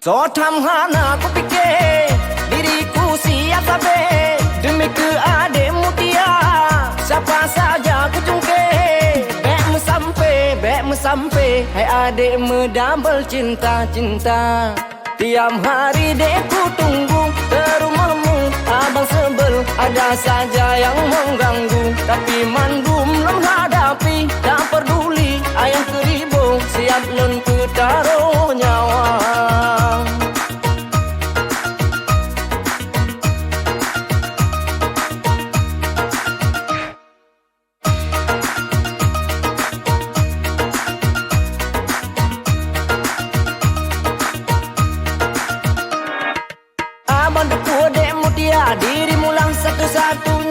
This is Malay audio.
So tamhana ku fikir diriku siap sabar demi ke adik mutia. Siapa saja ku jungkir bek mu sampai hai adik mu double cinta. Tiap hari dek ku tunggu ke rumahmu abang sebel ada saja yang mengganggu. Tapi mandum belum hadapi tak peduli ayah keribu siap lun ku taruh nyawa. Abang deku dek mutia dirimu lang satu-satu